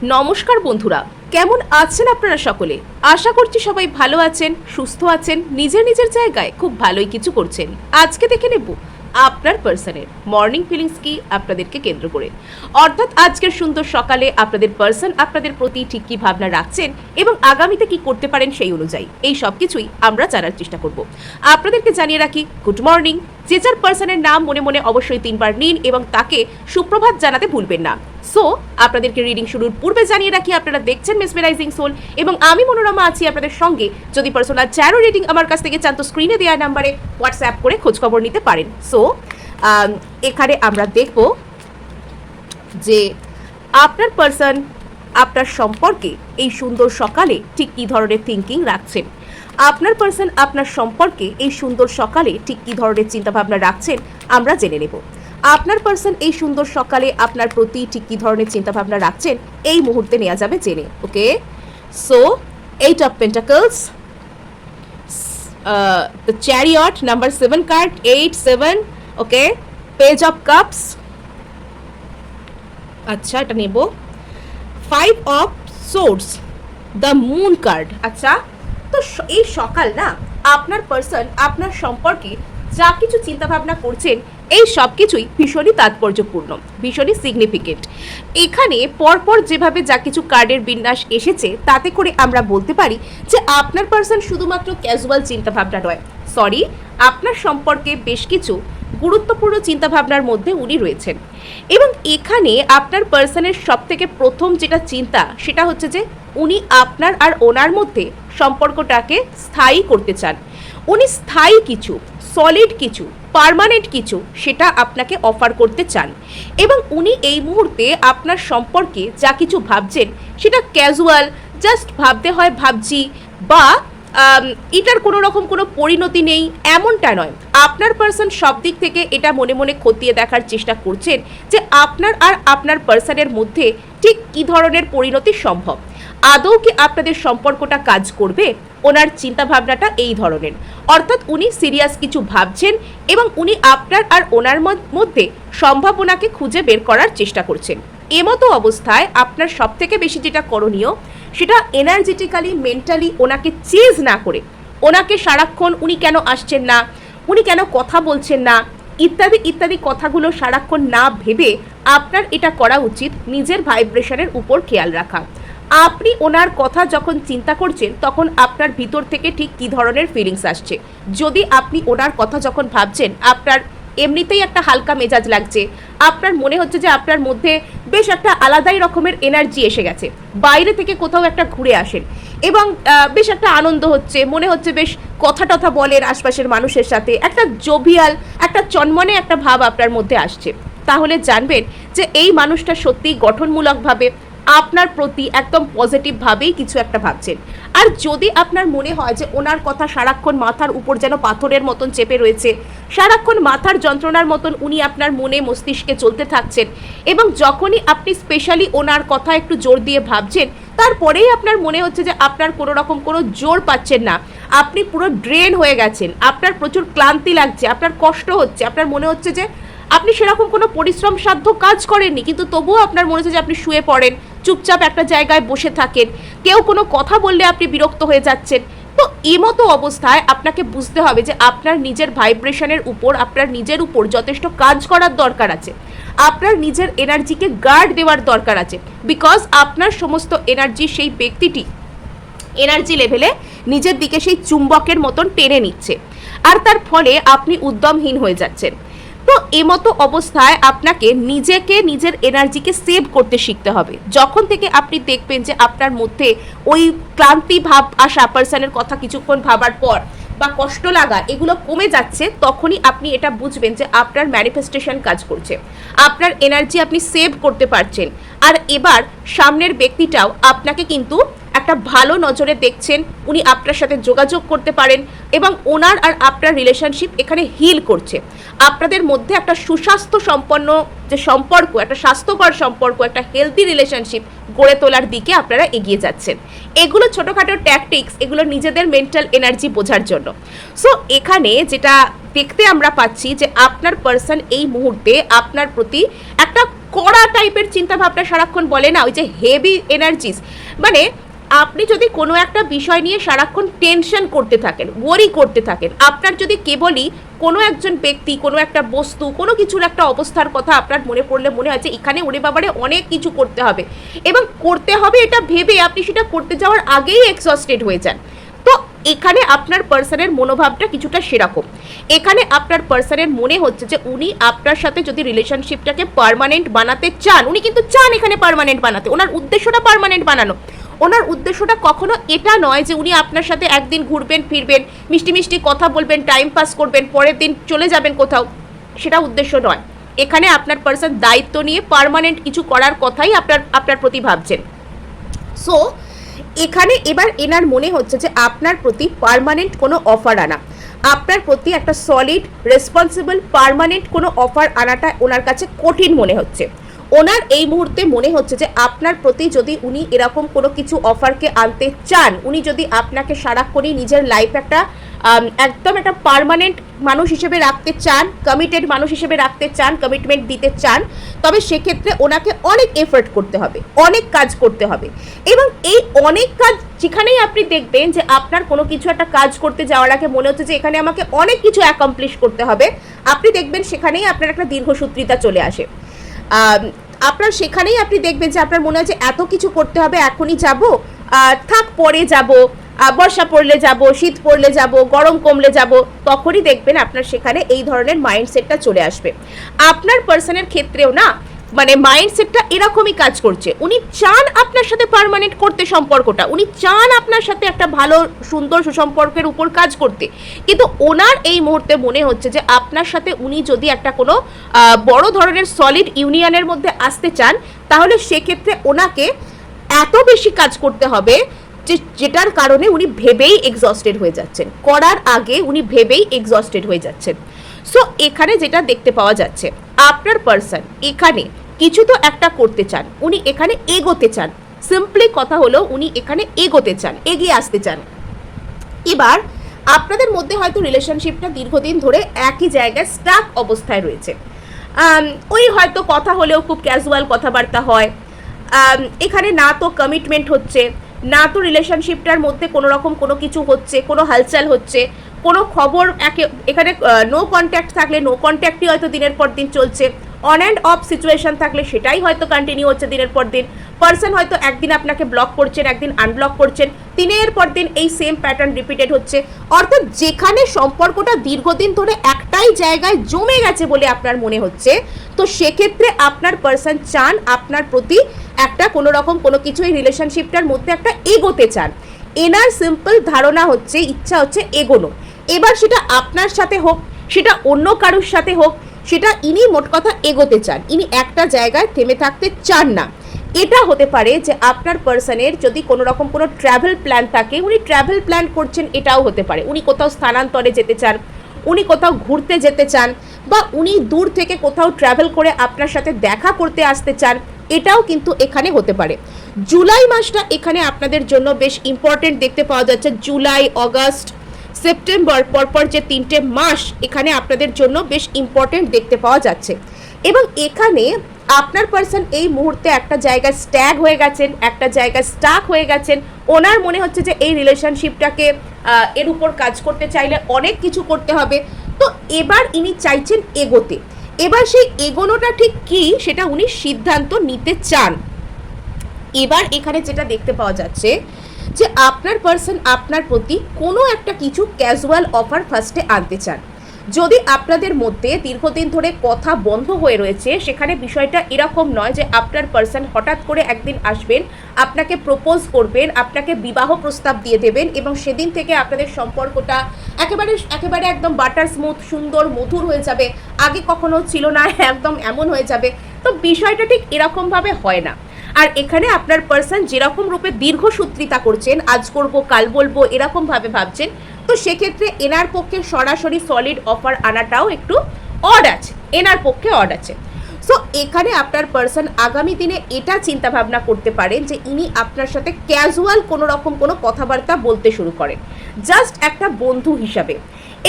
নমস্কার বন্ধুরা, কেমন আছেন আপনারা সকলে? আশা করছি সবাই ভালো আছেন, সুস্থ আছেন, নিজের নিজের জায়গায় খুব ভালোই কিছু করছেন। আজকে দেখে নেব আপনার পার্সনের মর্নিং ফিলিংস কি আপনাদেরকে কেন্দ্র করে, অর্থাৎ আজকের সুন্দর সকালে আপনাদের পার্সন আপনাদের প্রতি ঠিক কি ভাবনা রাখছেন এবং আগামীতে কি করতে পারেন সেই অনুযায়ী এই সব কিছুই আমরা জানার চেষ্টা করব। আপনাদেরকে জানিয়ে রাখি, গুড মর্নিং। যে যার পার্সনের নাম মনে মনে অবশ্যই 3 বার নিন এবং তাকে সুপ্রভাত জানাতে ভুলবেন না। সো আপনাদেরকে রিডিং শুরুর পূর্বে জানিয়ে রাখি, আপনারা দেখছেন মেসমেরাইজিং সোল এবং আমি মনোরমা আছি আপনাদের সঙ্গে। যদি পার্সোনাল চ্যারো রিডিং আমার কাছ থেকে চান তো স্ক্রিনে দেওয়া নাম্বারে হোয়াটসঅ্যাপ করে খোঁজখবর নিতে পারেন। সো এখানে আমরা দেখব যে আপনার পার্সন আপনার সম্পর্কে এই সুন্দর সকালে ঠিক কী ধরনের থিঙ্কিং রাখছেন। আপনার পার্সন আপনার সম্পর্কে এই সুন্দর সকালে ঠিক কী ধরনের চিন্তাভাবনা রাখছেন আমরা জেনে নেব। আপনার পার্সন এই সুন্দর সকালে আপনার প্রতি ঠিক কী ধরনের চিন্তাভাবনা রাখছেন এই মুহূর্তে নেওয়া যাবে জেনে। Okay, so 8 of pentacles, the chariot, number 7 card, 8 7, okay, page of cups, আচ্ছা এটা নেব, 5 of swords, the moon card. আচ্ছা, তো এই সকাল না আপনার পার্সন আপনার সম্পর্কে যা কিছু চিন্তাভাবনা করছেন এই সব কিছুই ভীষণই তাৎপর্যপূর্ণ, ভীষণই সিগনিফিকেন্ট। এখানে পরপর যেভাবে যা কিছু কার্ডের বিন্যাস এসেছে তাতে করে আমরা বলতে পারি যে আপনার পার্সন শুধুমাত্র ক্যাজুয়াল চিন্তাভাবনা নয়, সরি, আপনার সম্পর্কে বেশ কিছু গুরুত্বপূর্ণ চিন্তাভাবনার মধ্যে উনি রয়েছেন। এবং এখানে আপনার পার্সনের সবথেকে প্রথম যেটা চিন্তা সেটা হচ্ছে যে উনি আপনার আর ওনার মধ্যে সম্পর্কটাকে স্থায়ী করতে চান। উনি স্থায়ী কিছু, সলিড কিছু, পার্মানেন্ট কিছু সেটা আপনাকে অফার করতে চান। এবং উনি এই মুহূর্তে আপনার সম্পর্কে যা কিছু ভাবছেন সেটা ক্যাজুয়াল, জাস্ট ভাবতে হয় ভাবছি, বা এটার কোনো রকম কোনো পরিণতি নেই এমনটা নয়। আপনার পার্সন সব দিক থেকে এটা মনে মনে খতিয়ে দেখার চেষ্টা করছেন যে আপনার আর আপনার পার্সনের মধ্যে ঠিক কী ধরনের পরিণতি সম্ভব, আদৌ কি আপনাদের সম্পর্কটা কাজ করবে। ওনার চিন্তাভাবনাটা এই ধরনের, অর্থাৎ উনি সিরিয়াস কিছু ভাবছেন এবং উনি আপনার আর ওনার মধ্যে সম্ভাবনাকে খুঁজে বের করার চেষ্টা করছেন। এমতো অবস্থায় আপনার সব থেকে বেশি যেটা করণীয় সেটা এনার্জেটিক্যালি, মেন্টালি ওনাকে চেজ না করে, ওনাকে সারাক্ষণ উনি কেন আসছেন না, উনি কেন কথা বলছেন না ইত্যাদি ইত্যাদি কথাগুলো সারাক্ষণ না ভেবে আপনার এটা করা উচিত নিজের ভাইব্রেশনের উপর খেয়াল রাখা। আপনি ওনার কথা যখন চিন্তা করছেন তখন আপনার ভিতর থেকে ঠিক কী ধরনের ফিলিংস আসছে। যদি আপনি ওনার কথা যখন ভাবছেন আপনার এমনিতেই একটা হালকা মেজাজ লাগছে, আপনার মনে হচ্ছে যে আপনার মধ্যে বেশ একটা আলাদাই রকমের এনার্জি এসে গেছে, বাইরে থেকে কোথাও একটা ঘুরে আসেন এবং বেশ একটা আনন্দ হচ্ছে, মনে হচ্ছে বেশ কথা টথা বলেন আশপাশের মানুষের সাথে, একটা জোভিয়াল, একটা চনমনে একটা ভাব আপনার মধ্যে আসছে, তাহলে জানবেন যে এই মানুষটা সত্যিই গঠনমূলকভাবে আপনার প্রতি একদম পজিটিভভাবেই কিছু একটা ভাবছেন। আর যদি আপনার মনে হয় যে ওনার কথা সারাক্ষণ মাথার উপর যেন পাথরের মতন চেপে রয়েছে, সারাক্ষণ মাথার যন্ত্রণার মতন উনি আপনার মনে মস্তিষ্কে চলতে থাকছেন এবং যখনই আপনি স্পেশালি ওনার কথা একটু জোর দিয়ে ভাবছেন তারপরেই আপনার মনে হচ্ছে যে আপনার কোনো রকম কোনো জোর পাচ্ছেন না, আপনি পুরো ড্রেন হয়ে গেছেন, আপনার প্রচুর ক্লান্তি লাগছে, আপনার কষ্ট হচ্ছে, আপনার মনে হচ্ছে যে আপনি সেরকম কোনো পরিশ্রম সাধ্য কাজ করেননি কিন্তু তবুও আপনার মনে হচ্ছে যে আপনি শুয়ে পড়েন, চুপচাপ একটা জায়গায় বসে থাকেন, কেউ কোনো কথা বললে আপনি বিরক্ত হয়ে যাচ্ছেন। তো এমতো অবস্থায় আপনাকে বুঝতে হবে যে আপনার নিজের ভাইব্রেশনের উপর, আপনার নিজের উপর যথেষ্ট কাজ করার দরকার আছে, আপনার নিজের এনার্জিকে গার্ড দেওয়ার দরকার আছে, বিকজ আপনার সমস্ত এনার্জি সেই ব্যক্তিটি এনার্জি লেভেলে নিজের দিকে সেই চুম্বকের মতন টেনে নিচ্ছে আর তার ফলে আপনি উদ্যমহীন হয়ে যাচ্ছেন। তো এমতো অবস্থায় আপনাকে নিজেকে, নিজের এনার্জিকে সেভ করতে শিখতে হবে। যখন থেকে আপনি দেখবেন যে আপনার মধ্যে ওই ক্লান্তি ভাব আসা, পার্সনের কথা কিছুক্ষণ ভাবার পর বা কষ্ট লাগা এগুলো কমে যাচ্ছে, তখনই আপনি এটা বুঝবেন যে আপনার ম্যানিফেস্টেশন কাজ করছে, আপনার এনার্জি আপনি সেভ করতে পারছেন। আর এবার সামনের ব্যক্তিটাও আপনাকে কিন্তু একটা ভালো নজরে দেখছেন, উনি আপনার সাথে যোগাযোগ করতে পারেন এবং ওনার আর আপনার রিলেশনশিপ এখানে হিল করছে। আপনাদের মধ্যে একটা সুস্বাস্থ্য সম্পন্ন যে সম্পর্ক, একটা স্বাস্থ্যকর সম্পর্ক, একটা হেলদি রিলেশনশিপ গড়ে তোলার দিকে আপনারা এগিয়ে যাচ্ছেন। এগুলো ছোটোখাটো ট্যাকটিক্স, এগুলো নিজেদের মেন্টাল এনার্জি বোঝার জন্য। সো এখানে যেটা দেখতে আমরা পাচ্ছি যে আপনার পার্সন এই মুহূর্তে আপনার প্রতি একটা কড়া টাইপের চিন্তাভাবনা সারাক্ষণ, বলে না ওই যে হেভি এনার্জিস, মানে আপনি যদি কোনো একটা বিষয় নিয়ে সারাক্ষণ টেনশন করতে থাকেন, ওয়ারি করতে থাকেন, আপনার যদি কেবলই কোনো একজন ব্যক্তি, কোনো একটা বস্তু, কোনো কিছুর একটা অবস্থার কথা আপনার মনে পড়লে মনে হয় যে এখানে ওরে বাবারে অনেক কিছু করতে হবে, এবং করতে হবে এটা ভেবে আপনি সেটা করতে যাওয়ার আগেই এক্সস্টেড হয়ে যান। তো এখানে আপনার পার্সনের মনোভাবটা কিছুটা সেরকম। এখানে আপনার পার্সনের মনে হচ্ছে যে উনি আপনার সাথে যদি রিলেশনশিপটাকে পার্মানেন্ট বানাতে চান, উনি কিন্তু চান এখানে পার্মানেন্ট বানাতে, ওনার উদ্দেশ্যটা পার্মানেন্ট বানানো। ওনার উদ্দেশ্যটা কখনো এটা নয় যে উনি আপনার সাথে একদিন ঘুরবেন ফিরবেন, মিষ্টি মিষ্টি কথা বলবেন, টাইম পাস করবেন, পরের দিন চলে যাবেন কোথাও, সেটা উদ্দেশ্য নয়। এখানে আপনার পার্সন দায়িত্ব নিয়ে পার্মানেন্ট কিছু করার কথাই আপনার প্রতি ভাবছেন। সো এখানে এবার এনার মনে হচ্ছে যে আপনার প্রতি পার্মানেন্ট কোনো অফার আনা, আপনার প্রতি একটা সলিড রেসপন্সিবল পার্মানেন্ট কোনো অফার আনাটা ওনার কাছে কঠিন মনে হচ্ছে। ওনার এই মুহূর্তে মনে হচ্ছে যে আপনার প্রতি যদি উনি এরকম কোনো কিছু অফারকে আনতে চান, উনি যদি আপনাকে সারাক্ষণই নিজের লাইফ একটা একদম একটা পার্মানেন্ট মানুষ হিসেবে রাখতে চান, কমিটেড মানুষ হিসেবে রাখতে চান, কমিটমেন্ট দিতে চান, তবে সেক্ষেত্রে ওনাকে অনেক এফোর্ট করতে হবে, অনেক কাজ করতে হবে। এবং এই অনেক কাজ যেখানেই আপনি দেখবেন যে আপনার কোনো কিছু একটা কাজ করতে যাওয়ার আগে মনে হচ্ছে যে এখানে আমাকে অনেক কিছু অ্যাকমপ্লিশ করতে হবে, আপনি দেখবেন সেখানেই আপনার একটা দীর্ঘসূত্রিতা চলে আসে। আপনার সেখানেই আপনি দেখবেন যে আপনার মনে হয় যে এত কিছু করতে হবে, এখনই যাব, থাক পরে যাব, বর্ষা পড়লে যাব, শীত পড়লে যাব, গরম কমলে যাব, তখনই দেখবেন আপনার সেখানে এই ধরনের মাইন্ডসেটটা চলে আসবে। আপনার পার্সনের ক্ষেত্রেও না মানে মাইন্ডসেটটা এরকমই কাজ করছে, উনি চান আপনার সাথে পার্মানেন্ট করতে সম্পর্কটা, উনি চান আপনার সাথে একটা ভালো সুন্দর সুসম্পর্কের উপর কাজ করতে, কিন্তু ওনার এই মুহূর্তে মনে হচ্ছে যে আপনার সাথে উনি যদি একটা কোনো বড় ধরনের সলিড ইউনিয়নের মধ্যে আসতে চান, তাহলে সেক্ষেত্রে ওনাকে এত বেশি কাজ করতে হবে যেটার কারণে উনি ভেবেই এক্সস্টেড হয়ে যাচ্ছেন, করার আগে উনি ভেবেই এক্সস্টেড হয়ে যাচ্ছেন। সো এখানে যেটা দেখতে পাওয়া যাচ্ছে, আপনার পার্সন এখানে কিছু তো একটা করতে চান, উনি এখানে এগোতে চান, সিম্পলি কথা হলো উনি এখানে এগোতে চান, এগিয়ে আসতে চান। এবার আপনাদের মধ্যে হয়তো রিলেশনশিপটা দীর্ঘদিন ধরে একই জায়গায় স্টাক অবস্থায় রয়েছে, ওই হয়তো কথা হলেও খুব ক্যাজুয়াল কথাবার্তা হয়, এখানে না তো কমিটমেন্ট হচ্ছে, না তো রিলেশনশিপটার মধ্যে কোনো রকম কোনো কিছু হচ্ছে, কোনো হালচাল হচ্ছে, কোনো খবর এখানে নো কন্ট্যাক্ট থাকলে নো কন্ট্যাক্টই হয়তো দিনের পর দিন চলছে, অন অ্যান্ড অফ সিচুয়েশন থাকলে সেটাই হয়তো কন্টিনিউ হচ্ছে দিনের পর দিন। পার্সন হয়তো একদিন আপনাকে ব্লক করছেন, একদিন আনব্লক করছেন, দিনের পর দিন এই সেম প্যাটার্ন রিপিটেড হচ্ছে। অর্থাৎ যেখানে সম্পর্কটা দীর্ঘদিন ধরে একটাই জায়গায় জমে গেছে বলে আপনার মনে হচ্ছে, তো সেক্ষেত্রে আপনার পার্সন চান আপনার প্রতি একটা কোনো রকম কোনো কিছু এই রিলেশনশিপটার মধ্যে একটা এগোতে চান। এনার সিম্পল ধারণা হচ্ছে, ইচ্ছা হচ্ছে এগোনো। এবার সেটা আপনার সাথে হোক, সেটা অন্য কারোর সাথে হোক, সেটা ইনি মোট কথা এগোতে চান, ইনি একটা জায়গায় থেমে থাকতে চান না। এটা হতে পারে যে আপনার পার্সনের যদি কোনো রকম কোনো ট্রাভেল প্ল্যান থাকে, উনি ট্রাভেল প্ল্যান করছেন, এটাও হতে পারে উনি কোথাও স্থানান্তরে যেতে চান, উনি কোথাও ঘুরতে যেতে চান, বা উনি দূর থেকে কোথাও ট্রাভেল করে আপনার সাথে দেখা করতে আসতে চান, এটাও কিন্তু এখানে হতে পারে। জুলাই মাসটা এখানে আপনাদের জন্য বেশ ইম্পর্টেন্ট দেখতে পাওয়া যাচ্ছে। জুলাই, অগাস্ট, সেপ্টেম্বর, পরপর যে 3টে মাস এখানে আপনাদের জন্য বেশ ইম্পর্টেন্ট দেখতে পাওয়া যাচ্ছে। এবং এখানে আপনার পার্সন এই মুহূর্তে একটা জায়গায় স্ট্যাগ হয়ে গেছেন, একটা জায়গায় স্টাক হয়ে গেছেন। ওনার মনে হচ্ছে যে এই রিলেশনশিপটাকে এর উপর কাজ করতে চাইলে অনেক কিছু করতে হবে। তো এবার ইনি চাইছেন এগোতে। এবার সেই এগোনোটা ঠিক কি সেটা উনি সিদ্ধান্ত নিতে চান। এবার এখানে যেটা দেখতে পাওয়া যাচ্ছে যে আপনার পার্সন আপনার প্রতি কোনো একটা কিছু ক্যাজুয়াল অফার ফার্স্টে আনতে চান। যদি আপনাদের মধ্যে দীর্ঘদিন ধরে কথা বন্ধ হয়ে রয়েছে, সেখানে বিষয়টা এরকম নয় যে আপনার পার্সন হঠাৎ করে একদিন আসবেন, আপনাকে প্রপোজ করবেন, আপনাকে বিবাহ প্রস্তাব দিয়ে দেবেন, এবং সেদিন থেকে আপনাদের সম্পর্কটা একেবারে একদম বাটার স্মুথ, সুন্দর, মধুর হয়ে যাবে, আগে কখনো ছিল না একদম এমন হয়ে যাবে। তো বিষয়টা ঠিক এরকমভাবে হয় না। আর এখানে আপনার পার্সন যেরকম রূপে দীর্ঘসূত্রিতা করছেন, আজ করব কাল বলবো এরকমভাবে ভাবছেন, তো সেক্ষেত্রে এনার পক্ষে সরাসরি সলিড অফার আনাটাও একটু অড আছে, এনার পক্ষে অড আছে। সো এখানে আপনার পার্সন আগামী দিনে এটা চিন্তা ভাবনা করতে পারেন যে ইনি আপনার সাথে ক্যাজুয়াল কোনো রকম কোনো কথাবার্তা বলতে শুরু করেন, জাস্ট একটা বন্ধু হিসাবে।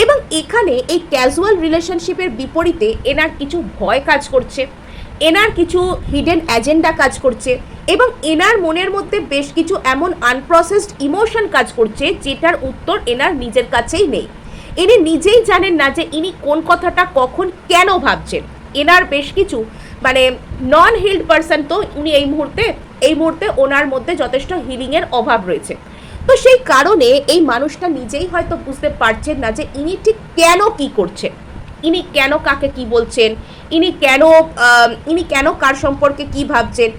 এবং এখানে এই ক্যাজুয়াল রিলেশনশিপের বিপরীতে এনার কিছু ভয় কাজ করছে, এনার কিছু হিডেন এজেন্ডা কাজ করছে এবং এনার মনের মধ্যে বেশ কিছু এমন আনপ্রসেসড ইমোশন কাজ করছে যেটার উত্তর এনার নিজের কাছেই নেই। ইনি নিজেই জানেন না যে ইনি কোন কথাটা কখন কেন ভাবছেন। এনার বেশ কিছু মানে নন হিলড পারসন, তো উনি এই মুহূর্তে ওনার মধ্যে যথেষ্ট হিলিংয়ের অভাব রয়েছে। তো সেই কারণে এই মানুষটা নিজেই হয়তো বুঝতে পারছেন না যে ইনি ঠিক কেন কি করছেন, ইনি কেন কাকে কি বলছেন, ইনি কেন কার সম্পর্কে কি ভাবছেন,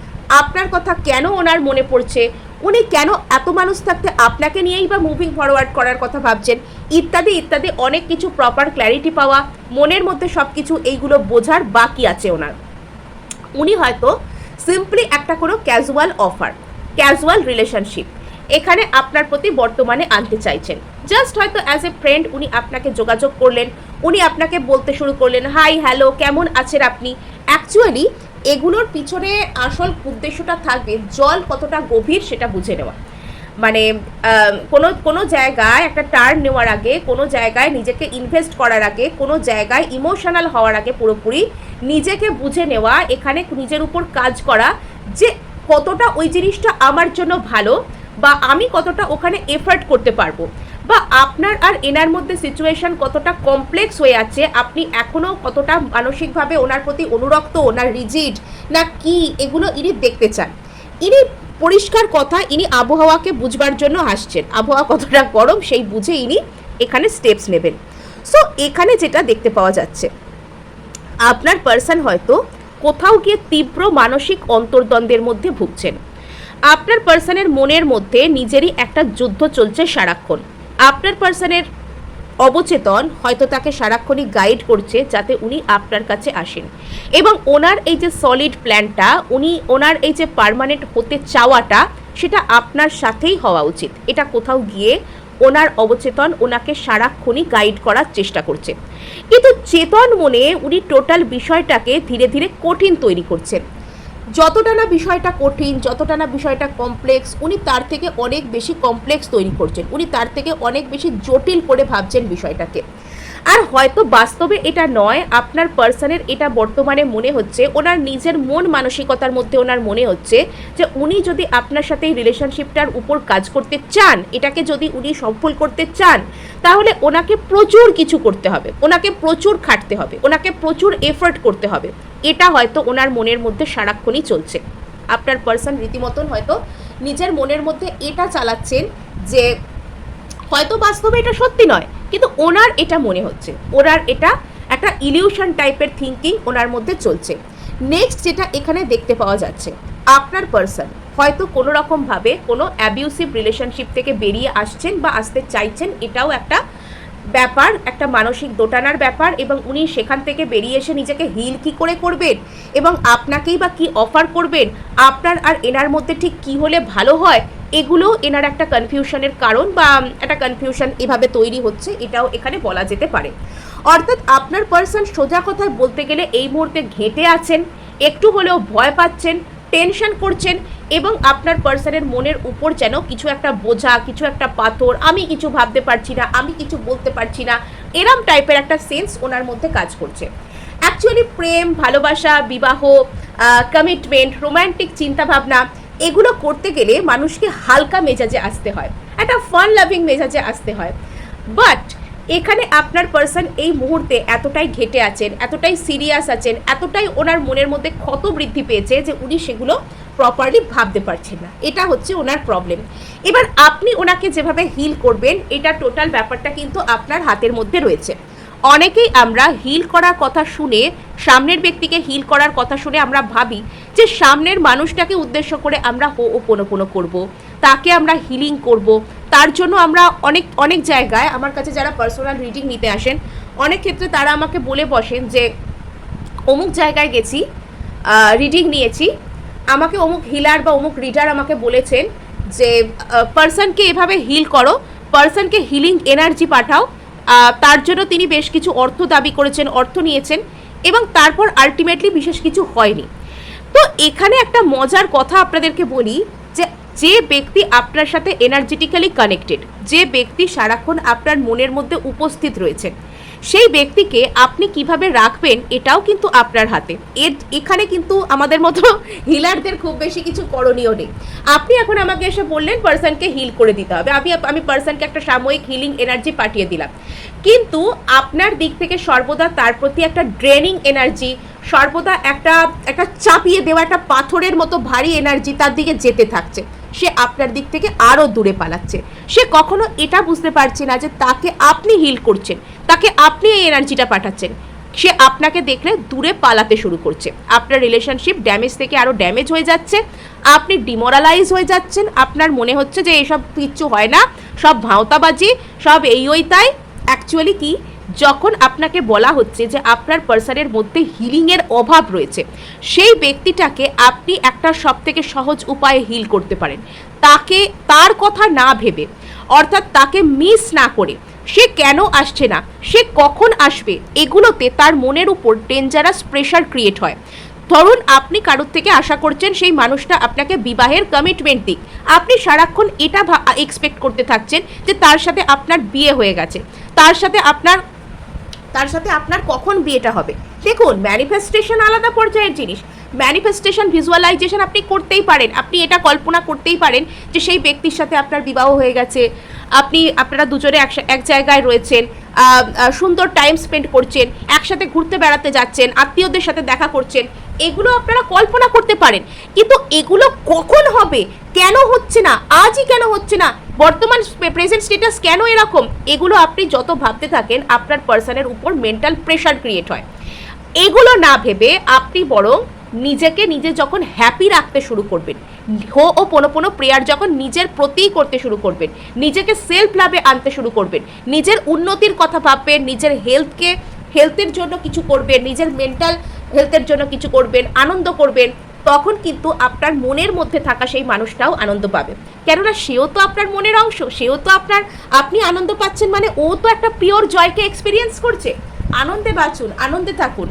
আপনার কথা কেন ওনার মনে পড়ছে, উনি কেন এত মানুষ থাকতে আপনাকে নিয়েই বা মুভিং ফরওয়ার্ড করার কথা ভাবছেন, ইত্যাদি ইত্যাদি অনেক কিছু প্রপার ক্ল্যারিটি পাওয়া, মনের মধ্যে সব কিছু এইগুলো বোঝার বাকি আছে ওনার। উনি হয়তো সিম্পলি একটা কোনো ক্যাজুয়াল রিলেশনশিপ এখানে আপনার প্রতি বর্তমানে আনতে চাইছেন। জাস্ট হয়তো অ্যাজ এ ফ্রেন্ড উনি আপনাকে যোগাযোগ করলেন, উনি আপনাকে বলতে শুরু করলেন হাই হ্যালো কেমন আছেন আপনি। অ্যাকচুয়ালি এগুলোর পিছনে আসল উদ্দেশ্যটা থাকবে জল কতটা গভীর সেটা বুঝে নেওয়া। মানে কোনো জায়গায় একটা টার্ন নেওয়ার আগে, কোনো জায়গায় নিজেকে ইনভেস্ট করার আগে, কোনো জায়গায় ইমোশনাল হওয়ার আগে পুরোপুরি নিজেকে বুঝে নেওয়া, এখানে নিজের উপর কাজ করা যে কতটা ওই জিনিসটা আমার জন্য ভালো বা আমি কতটা ওখানে এফর্ট করতে পারবো, বা আপনার আর এনার মধ্যে সিচুয়েশন কতটা কমপ্লেক্স হয়ে আছে, আপনি এখনও কতটা মানসিকভাবে ওনার প্রতি অনুরক্ত, ওনার রিজিড না কি, এগুলো ইনি দেখতে চান। ইনি পরিষ্কার কথা, ইনি আবহাওয়াকে বুঝবার জন্য আসছেন, আবহাওয়া কতটা গরম সেই বুঝে ইনি এখানে স্টেপস নেবেন। সো এখানে যেটা দেখতে পাওয়া যাচ্ছে, আপনার পার্সন হয়তো কোথাও গিয়ে তীব্র মানসিক অন্তর্দ্বন্দ্বের মধ্যে ভুগছেন। আপনার পার্সনের মনের মধ্যে নিজেরই একটা যুদ্ধ চলছে সারাক্ষণ। আপনার পার্সনের অবচেতন হয়তো তাকে সারাক্ষণই গাইড করছে যাতে উনি আপনার কাছে আসেন, এবং ওনার এই যে সলিড প্ল্যানটা, ওনার এই যে পার্মানেন্ট হতে চাওয়াটা, সেটা আপনার সাথেই হওয়া উচিত। এটা কোথাও গিয়ে ওনার অবচেতন ওনাকে সারাক্ষণই গাইড করার চেষ্টা করছে, কিন্তু চেতন মনে উনি টোটাল বিষয়টাকে ধীরে ধীরে কঠিন তৈরি করছেন। যতটা না বিষয়টা কঠিন, যতটা না বিষয়টা কমপ্লেক্স, উনি তার থেকে অনেক বেশি কমপ্লেক্স তৈরি করছেন, উনি তার থেকে অনেক বেশি জটিল করে ভাবছেন বিষয়টাকে। আর হয়তো বাস্তবে এটা নয়, আপনার পার্সনের এটা বর্তমানে মনে হচ্ছে, ওনার নিজের মন মানসিকতার মধ্যে ওনার মনে হচ্ছে যে উনি যদি আপনার সাথে এই রিলেশনশিপটার উপর কাজ করতে চান, এটাকে যদি উনি সফল করতে চান, তাহলে ওনাকে প্রচুর কিছু করতে হবে, ওনাকে প্রচুর খাটতে হবে, ওনাকে প্রচুর এফর্ট করতে হবে। এটা হয়তো ওনার মনের মধ্যে সারাক্ষণই চলছে। আপনার পার্সন রীতিমতন হয়তো নিজের মনের মধ্যে এটা চালাচ্ছেন যে হয়তো বাস্তবে এটা সত্যি নয়, কিন্তু ওনার এটা মনে হচ্ছে, ওনার এটা একটা ইলিউশন টাইপের থিঙ্কিং ওনার মধ্যে চলছে। নেক্সট যেটা এখানে দেখতে পাওয়া যাচ্ছে, আপনার পার্সন হয়তো কোনো রকমভাবে কোনো অ্যাবিউসিভ রিলেশনশিপ থেকে বেরিয়ে আসছেন বা আসতে চাইছেন, এটাও একটা ব্যাপার, একটা মানসিক দোটানার ব্যাপার, এবং উনি সেখান থেকে বেরিয়ে এসে নিজেকে হিল কি করে করবেন এবং আপনাকেই বা কি অফার করবেন, আপনার আর এনার মধ্যে ঠিক কি হলে ভালো হয়, এগুলো এনার একটা কনফিউশনের কারণ বা একটা কনফিউশন এভাবে তৈরি হচ্ছে, এটাও এখানে বলা যেতে পারে। অর্থাৎ আপনার পার্সন সোজা কথায় বলতে গেলে এই মুহূর্তে ঘেঁটে আছেন, একটু হলেও ভয় পাচ্ছেন, টেনশন করছেন, এবং আপনার পার্সনের মনের উপর যেন কিছু একটা বোঝা, কিছু একটা পাথর, আমি কিছু ভাবতে পারছি না, আমি কিছু বলতে পারছি না, এরম টাইপের একটা সেন্স ওনার মধ্যে কাজ করছে। অ্যাকচুয়ালি প্রেম, ভালোবাসা, বিবাহ, কমিটমেন্ট, রোম্যান্টিক চিন্তাভাবনা, এগুলো করতে গেলে মানুষকে হালকা মেজাজে আসতে হয়, একটা ফান লাভিং মেজাজে আসতে হয়। বাট এখানে আপনার পার্সন এই মুহূর্তে এতটাই ঘেটে আছেন, এতটাই সিরিয়াস আছেন, এতটাই ওনার মনের মধ্যে ক্ষত বৃদ্ধি পেয়েছে যে উনি সেগুলো প্রপারলি ভাবতে পারছেন না, এটা হচ্ছে ওনার প্রবলেম। এবার আপনি ওনাকে যেভাবে হিল করবেন, এটা টোটাল ব্যাপারটা কিন্তু আপনার হাতের মধ্যে রয়েছে। অনেকেই আমরা হিল করার কথা শুনে, সামনের ব্যক্তিকে হিল করার কথা শুনে আমরা ভাবি যে সামনের মানুষটাকে উদ্দেশ্য করে আমরা হো'ওপোনোপোনো করব, তাকে আমরা হিলিং করব। তার জন্য আমরা অনেক জায়গায় আমার কাছে যারা পার্সোনাল রিডিং নিতে আসেন, অনেক ক্ষেত্রে তারা আমাকে বলে বসেন যে অমুক জায়গায় গেছি, রিডিং নিয়েছি, আমাকে অমুক হিলার বা অমুক রিডার আমাকে বলেছেন যে পার্সনকে এভাবে হিল করো, পার্সনকে হিলিং এনার্জি পাঠাও। তার জন্য তিনি বেশ কিছু অর্থ দাবি করেছেন, অর্থ নিয়েছেন, এবং তারপর আলটিমেটলি বিশেষ কিছু হয়নি। তো এখানে একটা মজার কথা আপনাদেরকে বলি যে যে ব্যক্তি আপনার সাথে এনার্জেটিক্যালি কানেক্টেড, যে ব্যক্তি সারাক্ষণ আপনার মনের মধ্যে উপস্থিত রয়েছেন, সেই ব্যক্তিকে আপনি কিভাবে রাখবেন এটাও কিন্তু আপনার হাতে। এখানে কিন্তু আমাদের মতো হিলারদের খুব বেশি কিছু করণীয় নেই। আপনি এখন আমাকে এসে বললেন পার্সনকে হিল করে দিতে হবে, আমি পার্সনকে একটা সাময়িক হিলিং এনার্জি পাঠিয়ে দিলাম, কিন্তু আপনার দিক থেকে সর্বদা তার প্রতি একটা ড্রেনিং এনার্জি, সর্বদা একটা চাপিয়ে দেওয়া একটা পাথরের মতো ভারী এনার্জি তার দিকে যেতে থাকছে। সে আপনার দিক থেকে আরও দূরে পালাচ্ছে। সে কখনো এটা বুঝতে পারছে না যে তাকে আপনি হিল করছেন, তাকে আপনি এই এনার্জিটা পাঠাচ্ছেন। সে আপনাকে দেখলে দূরে পালাতে শুরু করছে। আপনার রিলেশনশিপ ড্যামেজ থেকে আরও ড্যামেজ হয়ে যাচ্ছে, আপনি ডিমোরালাইজ হয়ে যাচ্ছেন। আপনার মনে হচ্ছে যে এসব কিচ্ছু হয় না, সব ভাঁওতাবাজি, সব এই ওই তাই। অ্যাকচুয়ালি কি, যখন আপনাকে বলা হচ্ছে যে আপনার পার্সনের মধ্যে হিলিংয়ের অভাব রয়েছে, সেই ব্যক্তিটাকে আপনি একটা সবথেকে সহজ উপায়ে হিল করতে পারেন। তার কথা না ভেবে, অর্থাৎ তাকে মিস না করে, সে কেন আসছে না, সে কখন আসবে, এগুলোতে তার মনের উপর ডেঞ্জারাস প্রেশার ক্রিয়েট হয়। ধরুন আপনি কারোর থেকে আশা করছেন সেই মানুষটা আপনাকে বিবাহের কমিটমেন্ট দিক, আপনি সারাক্ষণ এটা এক্সপেক্ট করতে থাকছেন যে তার সাথে আপনার বিয়ে হয়ে গেছে, তার সাথে আপনার কখন বিয়েটা হবে। দেখুন, ম্যানিফেস্টেশন আলাদা পর্যায়ের জিনিস। ম্যানিফেস্টেশন ভিজুয়ালাইজেশন আপনি করতেই পারেন, আপনি এটা কল্পনা করতেই পারেন যে সেই ব্যক্তির সাথে আপনার বিবাহ হয়ে গেছে, আপনারা দুজনে এক জায়গায় রয়েছেন, সুন্দর টাইম স্পেন্ড করছেন, একসাথে ঘুরতে বেড়াতে যাচ্ছেন, আত্মীয়দের সাথে দেখা করছেন, এগুলো আপনারা কল্পনা করতে পারেন। কিন্তু এগুলো কখন হবে, কেন হচ্ছে না, আজই কেন হচ্ছে না, বর্তমান প্রেজেন্ট স্টেটাস কেন এরকম, এগুলো আপনি যত ভাবতে থাকেন আপনার পার্সনের উপর মেন্টাল প্রেশার ক্রিয়েট হয়। এগুলো না ভেবে আপনি বরং নিজে যখন হ্যাপি রাখতে শুরু করবেন, হো ও পোনো প্রেয়ার যখন নিজের প্রতি করতে শুরু করবেন, নিজেকে সেলফ লাভে আনতে শুরু করবেন, নিজের উন্নতির কথা ভাববেন, নিজের হেলথের জন্য কিছু করবেন, নিজের মেন্টাল হেলথের জন্য কিছু করবেন, আনন্দ করবেন, তখন কিন্তু আপনার মনের মধ্যে থাকা সেই মানুষটাও আনন্দ পাবে। কেননা সেও তো আপনার মনের অংশ, সেও তো আপনি আনন্দ পাচ্ছেন মানে ও তো একটা পিওর জয়কে এক্সপিরিয়েন্স করছে। আনন্দে বাঁচুন, আনন্দে থাকুন।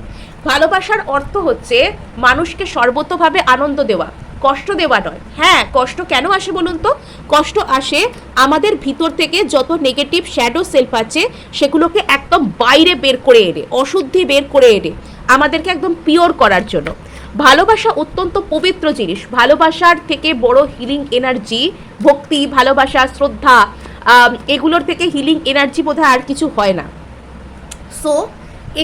ভালোবাসার অর্থ হচ্ছে মানুষকে সর্বতভাবে আনন্দ দেওয়া, কষ্ট দেওয়া নয়। হ্যাঁ, কষ্ট কেন আসে বলুন তো? কষ্ট আসে আমাদের ভিতর থেকে যত নেগেটিভ শ্যাডো সেলফ আছে সেগুলোকে একদম বাইরে বের করে এনে, অশুদ্ধি বের করে এনে আমাদেরকে একদম পিওর করার জন্য। ভালোবাসা অত্যন্ত পবিত্র জিনিস। ভালোবাসার থেকে বড় হিলিং এনার্জি ভক্তি, ভালোবাসা, শ্রদ্ধা, এগুলোর থেকে হিলিং এনার্জি বোধহয় আর কিছু হয় না। সো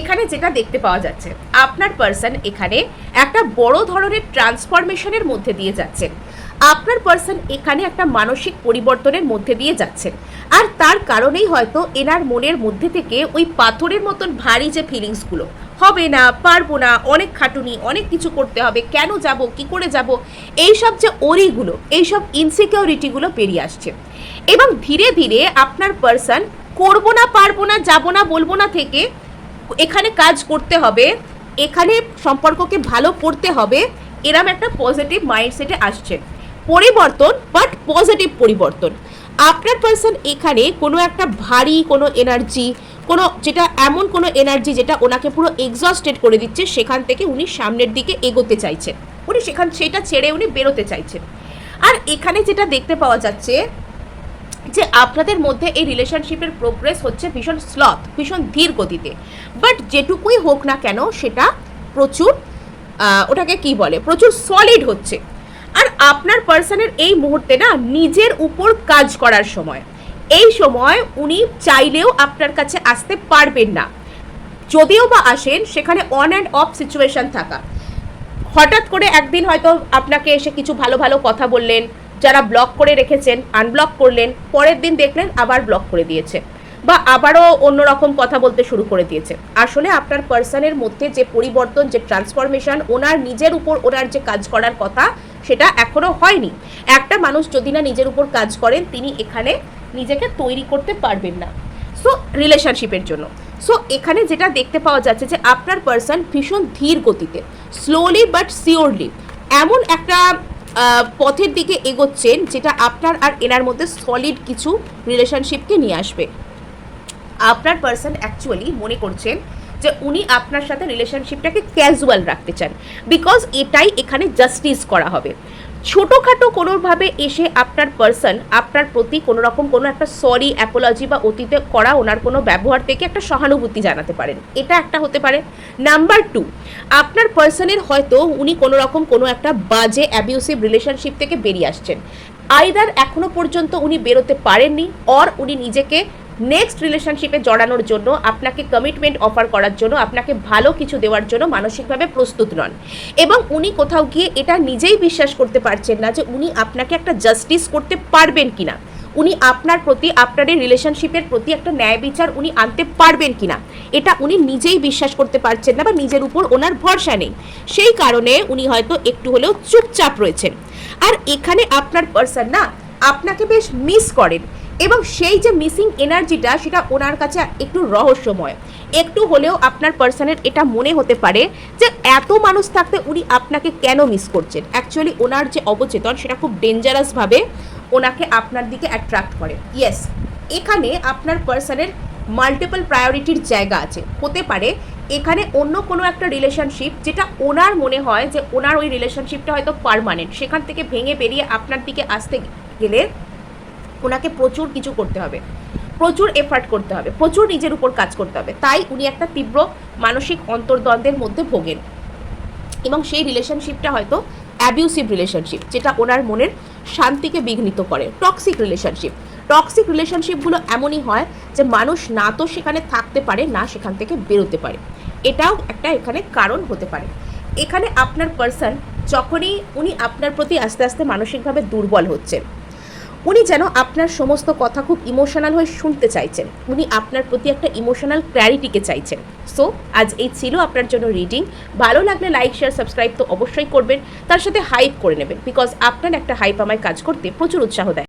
এখানে যেটা দেখতে পাওয়া যাচ্ছে, আপনার পার্সন এখানে একটা বড় ধরনের ট্রান্সফরমেশনের মধ্যে দিয়ে যাচ্ছেন। আপনার পার্সন এখানে একটা মানসিক পরিবর্তনের মধ্যে দিয়ে যাচ্ছেন, আর তার কারণেই হয়তো এনার মনের মধ্যে থেকে ওই পাথরের মতন ভারী যে ফিলিংসগুলো, হবে না, পারবো না, অনেক খাটুনি, অনেক কিছু করতে হবে, কেন যাব, কি করে যাব, এইসব যে ওরিগুলো, এইসব ইনসিকিউরিটিগুলো বেরিয়ে আসছে। এবং ধীরে ধীরে আপনার পার্সন করবো না, পারবো না, যাবো না, বলবো না থেকে এখানে কাজ করতে হবে, এখানে সম্পর্ককে ভালো করতে হবে, এরম একটা পজিটিভ মাইন্ডসেটে আসছে। পরিবর্তন, বাট পজিটিভ পরিবর্তন। আপনার পার্সন এখানে কোনো একটা ভারী কোনো এনার্জি, এমন কোনো এনার্জি যেটা ওনাকে পুরো এক্সস্টেড করে দিচ্ছে, সেখান থেকে উনি সামনের দিকে এগোতে চাইছেন, উনি সেটা ছেড়ে উনি বেরোতে চাইছেন। আর এখানে যেটা দেখতে পাওয়া যাচ্ছে যে আপনাদের মধ্যে এই রিলেশনশিপের প্রোগ্রেস হচ্ছে ভীষণ স্লথ, ভীষণ ধীর গতিতে। বাট যেটুকুই হোক না কেন সেটা প্রচুর ওটাকে কি বলে, প্রচুর সলিড হচ্ছে। আর আপনার পার্সনের এই মুহূর্তে না নিজের উপর কাজ করার সময়, এই সময় উনি চাইলেও আপনার কাছে আসতে পারবেন না। যদিও বা আসেন, সেখানে অন অ্যান্ড অফ সিচুয়েশন থাকা। হঠাৎ করে একদিন হয়তো আপনাকে এসে কিছু ভালো ভালো কথা বললেন, যারা ব্লক করে রেখেছেন আনব্লক করলেন, পরের দিন দেখলেন আবার ব্লক করে দিয়েছে, বা আবারও অন্যরকম কথা বলতে শুরু করে দিয়েছে। আসলে আপনার পার্সনের মধ্যে যে পরিবর্তন, যে ট্রান্সফরমেশন, ওনার নিজের উপর ওনার যে কাজ করার কথা সেটা এখনো হয়নি। একটা মানুষ যদি না নিজের উপর কাজ করেন, তিনি এখানে নিজেকে তৈরি করতে পারবেন না সো রিলেশনশিপের জন্য। সো এখানে যেটা দেখতে পাওয়া যাচ্ছে যে আপনার পার্সন ভীষণ ধীর গতিতে, স্লোলি বাট সিওরলি এমন একটা পথের দিকে এগোচ্ছেন যেটা আপনার আর এনার মধ্যে সলিড কিছু রিলেশনশিপকে নিয়ে আসবে। আপনার পার্সন অ্যাকচুয়ালি মনে করছেন যে উনি আপনার সাথে রিলেশনশিপটাকে ক্যাজুয়াল রাখতে চান, বিকজ এটাই এখানে জাস্টিস করা হবে। ছোটোখাটো কোনোভাবে এসে আপনার পার্সন আপনার প্রতি কোনো রকম কোনো একটা সরি অ্যাপোলজি বা অতীতে করা ওনার কোনো ব্যবহার থেকে একটা সহানুভূতি জানাতে পারেন, এটা একটা হতে পারে। নাম্বার 2, আপনার পার্সনের হয়তো উনি কোনো রকম কোনো একটা বাজে অ্যাবিউসিভ রিলেশনশিপ থেকে বেরিয়ে আসছেন, আইদার এখনো পর্যন্ত উনি বেরোতে পারেননি, অর উনি নিজেকে নেক্সট রিলেশনশিপে জড়ানোর জন্য, আপনাকে কমিটমেন্ট অফার করার জন্য, আপনাকে ভালো কিছু দেওয়ার জন্য মানসিকভাবে প্রস্তুত নন, এবং উনি কোথাও গিয়ে এটা নিজেই বিশ্বাস করতে পারছেন না যে উনি আপনাকে একটা জাস্টিস করতে পারবেন কিনা, উনি আপনার প্রতি, আপনার এই রিলেশনশিপের প্রতি একটা ন্যায় বিচার উনি আনতে পারবেন কিনা, এটা উনি নিজেই বিশ্বাস করতে পারছেন না বা নিজের উপর ওনার ভরসা নেই। সেই কারণে উনি হয়তো একটু হলেও চুপচাপ রয়েছেন। আর এখানে আপনার পার্সন না আপনাকে বেশ মিস করেন, এবং সেই যে মিসিং এনার্জিটা সেটা ওনার কাছে একটু রহস্যময়। একটু হলেও আপনার পার্সনের এটা মনে হতে পারে যে এত মানুষ থাকতে উনি আপনাকে কেন মিস করছেন। অ্যাকচুয়ালি ওনার যে অবচেতন সেটা খুব ডেঞ্জারাসভাবে ওনাকে আপনার দিকে অ্যাট্রাক্ট করে। ইয়েস, এখানে আপনার পার্সনের মাল্টিপল প্রায়োরিটির জায়গা আছে। হতে পারে এখানে অন্য কোনো একটা রিলেশনশিপ যেটা ওনার মনে হয় যে ওনার ওই রিলেশনশিপটা হয়তো পার্মানেন্ট, সেখান থেকে ভেঙে বেরিয়ে আপনার দিকে আসতে গেলে ওনাকে প্রচুর কিছু করতে হবে, প্রচুর এফার্ট করতে হবে, প্রচুর নিজের উপর কাজ করতে হবে, তাই উনি একটা তীব্র মানসিক অন্তর্দ্বন্দ্বের মধ্যে ভোগেন, এবং সেই রিলেশনশিপটা হয়তো অ্যাবিউসিভ রিলেশনশিপ যেটা ওনার মনের শান্তিকে বিঘ্নিত করে। টক্সিক রিলেশনশিপগুলো এমনই হয় যে মানুষ না তো সেখানে থাকতে পারে, না সেখান থেকে বেরোতে পারে, এটাও একটা এখানে কারণ হতে পারে। এখানে আপনার পার্সন যখনই উনি আপনার প্রতি আস্তে আস্তে মানসিকভাবে দুর্বল হচ্ছেন, উনি যেন আপনার সমস্ত কথা খুব ইমোশনাল হয়ে শুনতে চাইছেন, উনি আপনার প্রতি একটা ইমোশনাল ক্ল্যারিটিকে চাইছেন। সো আজ এই ছিল আপনার জন্য রিডিং। ভালো লাগলে লাইক, শেয়ার, সাবস্ক্রাইব তো অবশ্যই করবেন, তার সাথে হাইপ করে নেবেন, বিকজ আপনার একটা হাইপ আমায় কাজ করতে প্রচুর উৎসাহ দেয়।